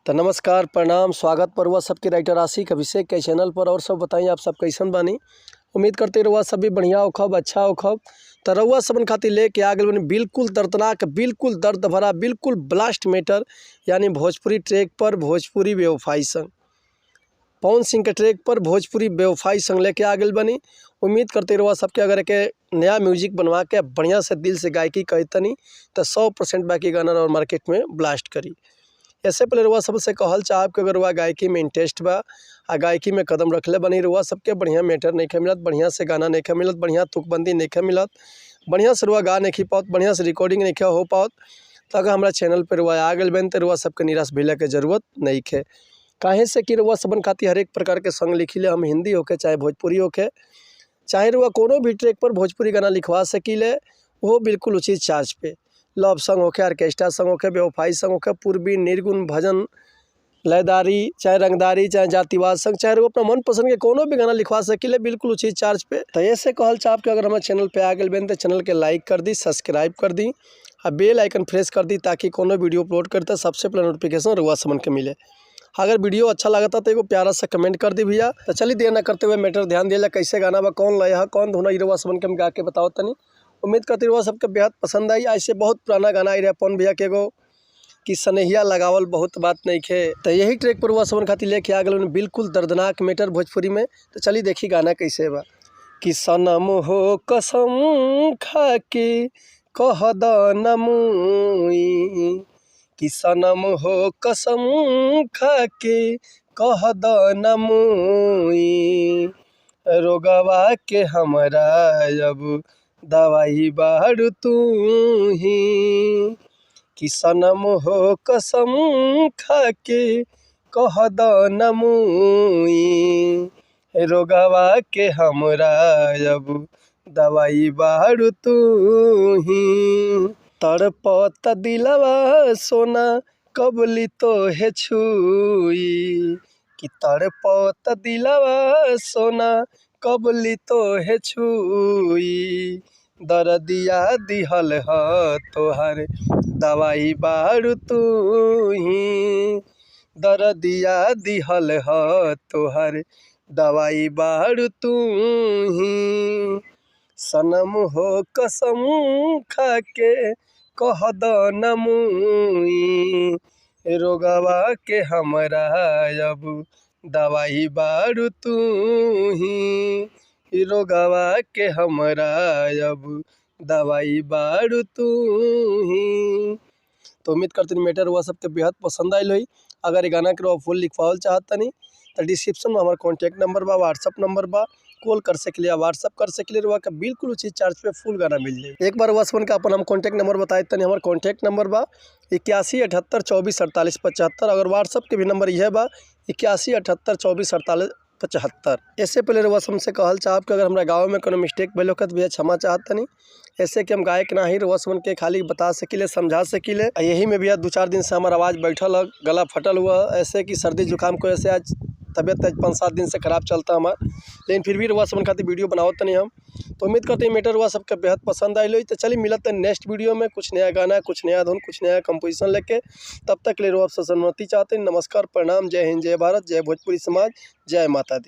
तो नमस्कार प्रणाम स्वागत पर हुआ सबके राइटर आशिक अभिषेक के चैनल पर। और सब बताइए आप सब कैसन बानी। उम्मीद करते रहुआ सभी बढ़िया होखब अच्छा होखब। तो रहुआ सबन खातिर लेके आ गए बनी बिल्कुल दर्दनाक बिल्कुल दर्द भरा बिल्कुल ब्लास्ट मैटर यानी भोजपुरी ट्रैक पर भोजपुरी बेवफाई संग पवन सिंह के ट्रैक पर भोजपुरी बेवफाई संग लेके आ गए बनी। उम्मीद करते रहुआ सबके अगर के नया म्यूजिक बनवा के बढ़िया से दिल से गायकी कहतनी तो 100% बाकी गाना और मार्केट में ब्लास्ट करी। ऐसे पहले रुआ सबसे कहल चाहब कि अगर रुआ गायकी में इंटरेस्ट बा आ गायकी में कदम रखले बनी रुआ सबके बढ़िया मैटर नहीं मिलत, बढ़िया से गाना नहीं मिलत, बढ़िया तुकबंदी नहीं मिलत, बढ़िया से रुआ गा नहीं पाओत, बढ़िया से रिकॉर्डिंग नहीं हो पाओत। तो अगर हमारा चैनल पर रुआ आ गए बन तो रुआ सबके निराश भइले के जरूरत नहीं है। काहे से कि रुआ सबन खातिर हर एक प्रकार के संग लिखिले, हम हिंदी होके चाहे भोजपुरी होके, चाहे रुआ कोनो भी ट्रैक पर भोजपुरी गाना लिखवा सकीले, वो बिल्कुल उचित चार्ज पे। लव संग होके, ऑर्केस्ट्रा संग होके, बेवफाई संग होके, पूर्वी निर्गुण भजन लयदारी, चाहे रंगदारी, चाहे जातिवाद संग, चाहे वो अपना मनपसंद के कोनो भी गाना लिखवा सकीले बिल्कुल उचित चार्ज पे। तो ऐसे कहल चाहब कि अगर हमारे चैनल पे आ गए बेन तो चैनल के लाइक कर दी, सब्सक्राइब कर दी और बेल आइकन प्रेस कर दी ताकि कोनो वीडियो अपलोड करते सबसे पहले नोटिफिकेशन रुआ समन के मिले। अगर वीडियो अच्छा लगता तो एगो प्यारा सा कमेंट कर दी भैया। तो चलिए देर न करते हुए मैटर ध्यान दिया कैसे गाना बा, कौन लय है, कौन धुना रुआ समन के हम गा के बताओ तनी। उम्मीद करती रुआ सबके बेहद पसंद आई। ऐसे बहुत पुराना गाना आई रहा पवन भैया के एगो कि सनहिया लगावल बहुत बात नहीं खे। तो यही ट्रैक पर रुआ समन खातिर लेके आ गए बिल्कुल दर्दनाक मैटर भोजपुरी में। तो चलिए देखी गाना कैसे बा। कि सनम हो कसम खा के कह द नमुई, कि सनम हो कसम खा के कह द नमुई, रोगवा के हमरा अब दवाई बारू तू ही। कि सनम हो कसम खा के कह द नमुई, रोगवा के हमरा अब दवाई बारू तू ही। तड़पत दिलवा सोना कबली तो है छुई, कि तड़पत दिलवा सोना कबली तो है छुई, दर्दिया दिहल ह तोहर दवाई बारू तू ही, दर्दिया दिहल ह तोहर दवाई बारू तू ही। सनम हो कसम खा के कह द नमुई, रोगवा के हमरा अब दवाई बारू तू ही, रोगवा के हमरा अब दवाई बारू तू ही। तो उम्मीद करते मैटर हुआ सबके बेहद पसंद आयल हुई। अगर ये गाना के फुल लिखवाल चाहतनी तो डिस्क्रिप्शन में हमारा कॉन्टैक्ट नंबर बा, व्हाट्सअप नंबर बा, कॉल कर सके व्हाट्सअप कर सके रुआ का बिल्कुल उचित चार्ज पे फुल गाना मिल जाए। एक बार वसवन का अपन हम कॉन्टैक्ट नंबर बताए तनी। हमारा कॉन्टैक्ट नंबर बा 8178244875। अगर व्हाट्सअप के भी नंबर यह बा 8178244875। ऐसे पहले रुआ हमसे कहल चाहब कि अगर हमारा गाँव में कोनो मिस्टेक भइल होखत भैया क्षमा चाहतनी। ऐसे कि हम गायक ना ही रुआ समन के खाली बता सकीले समझा सकीले। यही में भैया 2-4 दिन से हमारा आवाज़ बैठल है, गला फटल हुआ, ऐसे कि सर्दी जुकाम को ऐसे आज तबियत 5-7 दिन से ख़राब चलता हमारा, लेकिन फिर भी रुआ समन खातिर वीडियो बनावत नहीं हम। तो उम्मीद करते हैं मैटर रुआ सबके बेहद पसंद आई। तो चलिए मिलते हैं नेक्स्ट वीडियो में कुछ नया गाना, कुछ नया धुन, कुछ नया कंपोजिशन लेके। तब तक ले रुआ आपसे सम्मति चाहते हैं। नमस्कार प्रणाम, जय हिंद, जय भारत, जय भोजपुरी समाज, जय माता दी।